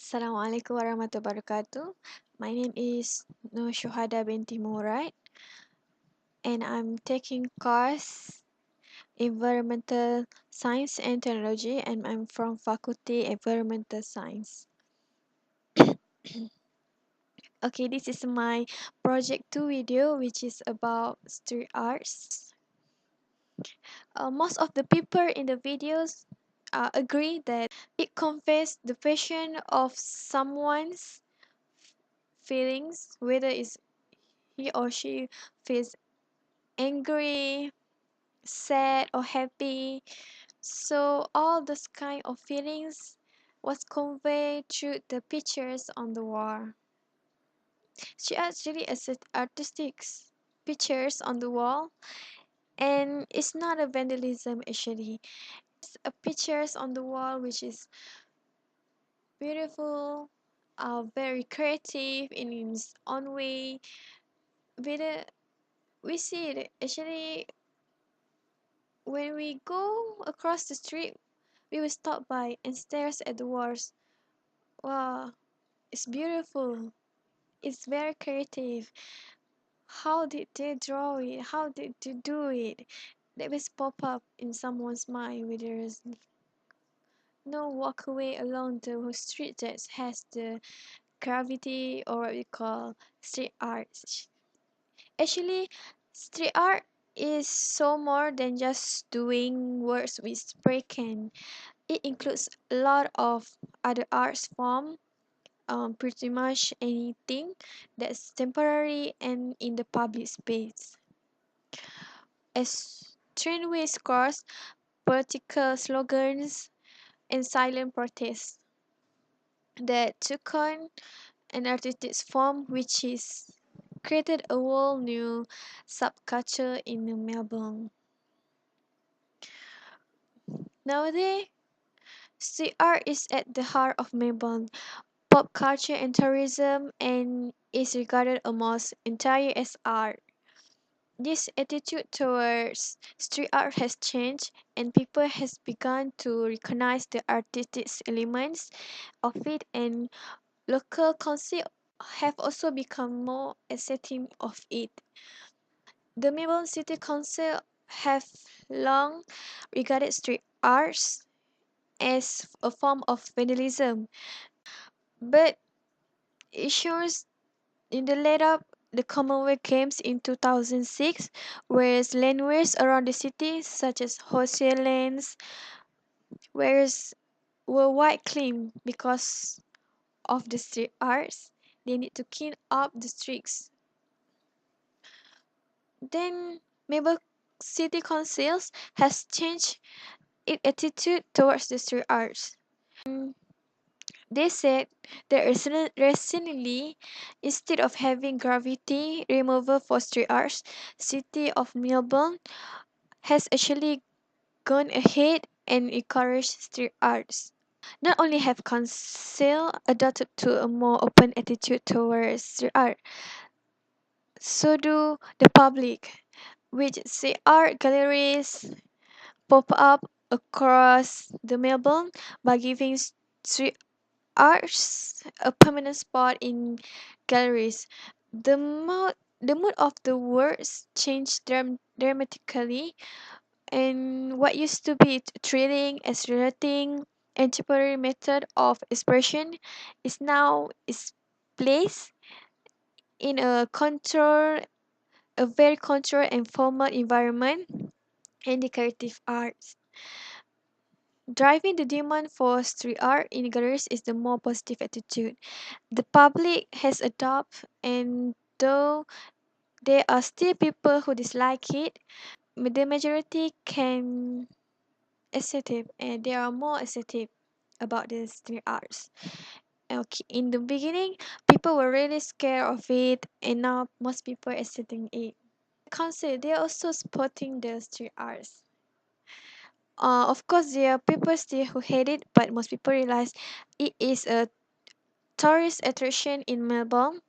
Assalamualaikum warahmatullahi wabarakatuh. My name is Nur Shuhada binti Murad and I'm taking course Environmental Science and Technology and I'm from Faculty Environmental Science. Okay, this is my project 2 video which is about street arts. Most of the people in the videos agree that it conveys the passion of someone's feelings, whether it's he or she feels angry, sad, or happy. So all those kind of feelings was conveyed through the pictures on the wall. She actually assist artistic pictures on the wall, and it's not a vandalism actually. It's a pictures on the wall which is beautiful, very creative in its own way. With we see it actually when we go across the street, we will stop by and stares at the walls. Wow, it's beautiful. It's very creative. How did they draw it? How did they do it? That will pop up in someone's mind where there is no walkway along the street that has the gravity or what we call street art. Actually, street art is so more than just doing words with spray can. It includes a lot of other arts form, pretty much anything that's temporary and in the public space. As trainways cross, political slogans, and silent protests that took on an artistic form which is created a whole new subculture in Melbourne. Nowadays, street art is at the heart of Melbourne pop culture and tourism and is regarded almost entirely as art. This attitude towards street art has changed and people has begun to recognize the artistic elements of it and local council have also become more accepting of it. The Melbourne City Council have long regarded street arts as a form of vandalism, but it shows in the lead up the Commonwealth Games in 2006, whereas landways around the city, such as Horseshoe Lanes, whereas were white clean because of the street arts. They need to clean up the streets. Then Melbourne City Councils has changed its attitude towards the street arts. They said that recently, instead of having gravity removal for street arts, City of Melbourne has actually gone ahead and encouraged street arts. Not only have council adopted to a more open attitude towards street art, so do the public, which see art galleries pop up across the Melbourne by giving street arts a permanent spot in galleries. The mood of the words changed dramatically, and what used to be thrilling, exhilarating, and temporary method of expression is placed in a very controlled and formal environment and the creative arts. Driving the demand for street art in galleries is the more positive attitude. The public has adopted, and though there are still people who dislike it, the majority can accept it, and they are more accepting about the street arts. Okay, in the beginning, people were really scared of it, and now most people are accepting it. Council, they are also supporting the street arts. Of course, there are people still who hate it, but most people realize it is a tourist attraction in Melbourne.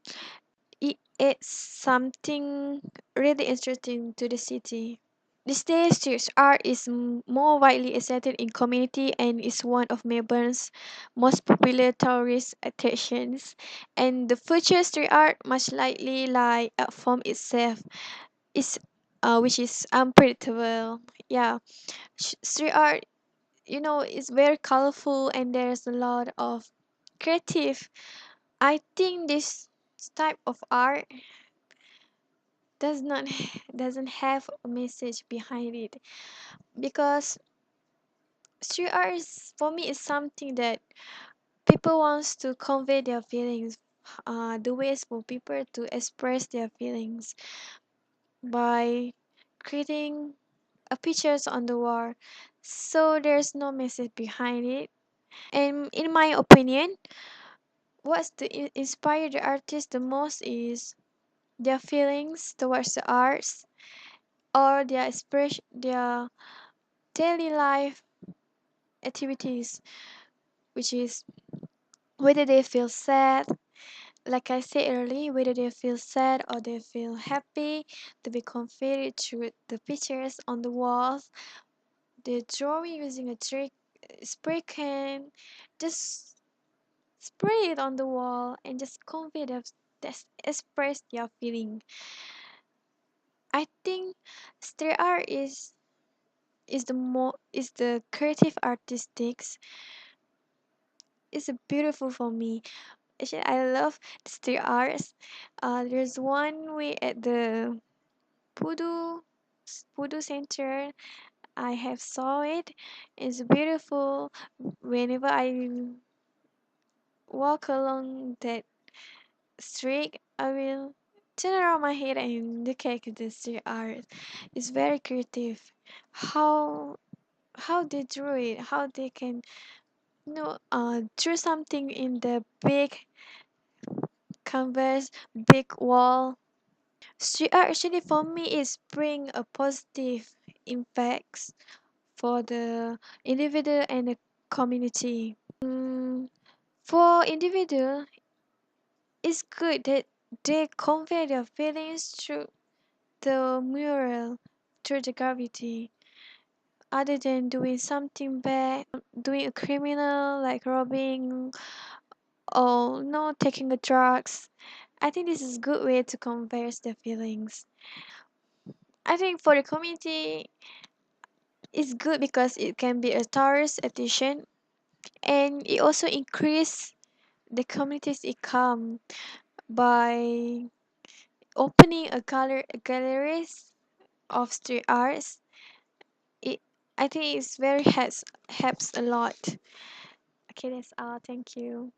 It adds something really interesting to the city. These days, street art is more widely accepted in community and is one of Melbourne's most popular tourist attractions. And the future street art, much likely like art form itself, is which is unpredictable. Yeah, street art, is very colorful and there's a lot of creative. I think this type of art does not doesn't have a message behind it, because street art is, for me, is something that people wants to convey their feelings, the ways for people to express their feelings by creating a pictures on the wall, so there's no message behind it. And in my opinion, what's the inspire the artist the most is their feelings towards the arts, or their express their daily life activities, which is whether they feel sad, like I said earlier, whether they feel sad or they feel happy, to be conveyed through the pictures on the walls. They're drawing using a trick spray can, just spray it on the wall and just convey that express your feeling. I think street art is the creative artistics is beautiful for me. Actually, I love the street arts. There's one way at the Pudu Pudu Center. I have saw it. It's beautiful. Whenever I walk along that street, I will turn around my head and look at the street art. It's very creative. How how they drew it, how they can draw something in the big canvas, big wall. Street art actually for me is bring a positive impacts for the individual and the community. For individual, it's good that they convey their feelings through the mural, through the graffiti, other than doing something bad, doing a criminal like robbing or no taking the drugs. I think this is a good way to convey their feelings. I think for the community, it's good because it can be a tourist attraction, and it also increase the community's income by opening galleries of street arts. It I think it's very helps a lot. Okay, that's all. Thank you.